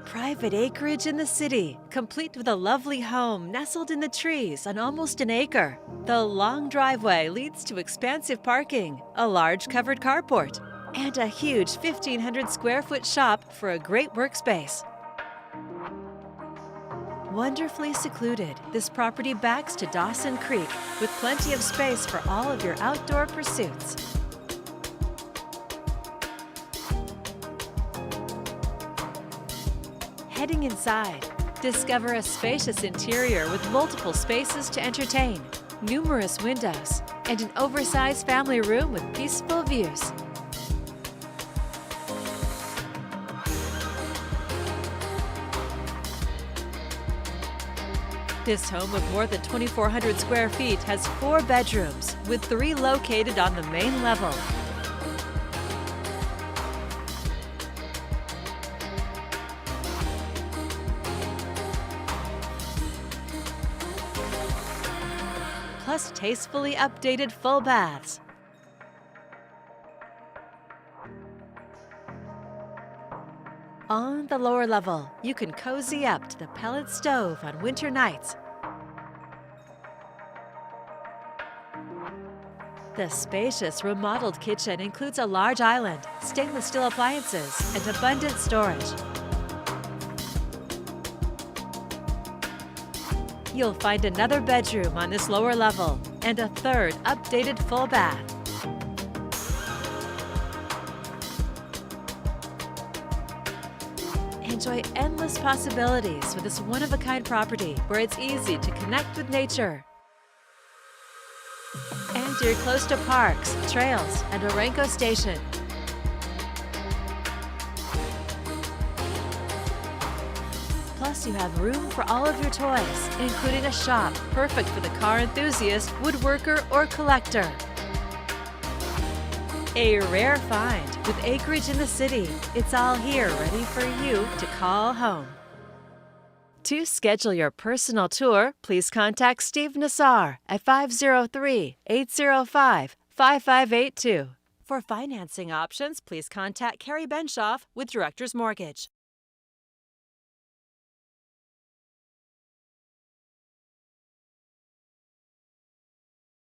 Private acreage in the city, complete with a lovely home nestled in the trees on almost an acre. The long driveway leads to expansive parking, a large covered carport, and a huge 1,500 square foot shop for a great workspace. Wonderfully secluded, this property backs to Dawson Creek with plenty of space for all of your outdoor pursuits. Heading inside, discover a spacious interior with multiple spaces to entertain, numerous windows, and an oversized family room with peaceful views. This home of more than 2,400 square feet has 4 bedrooms, with 3 located on the main level. Plus tastefully updated full baths. On the lower level, you can cozy up to the pellet stove on winter nights. The spacious remodeled kitchen includes a large island, stainless steel appliances, and abundant storage. You'll find another bedroom on this lower level and a 3rd updated full bath. Enjoy endless possibilities with this one-of-a-kind property where it's easy to connect with nature. And you're close to parks, trails, and a Renko station. Plus, you have room for all of your toys, including a shop perfect for the car enthusiast, woodworker, or collector. A rare find with acreage in the city. It's all here ready for you to call home. To schedule your personal tour, please contact Steve Nassar at 503-805-5582. For financing options, please contact Carrie Benshoff with Director's Mortgage.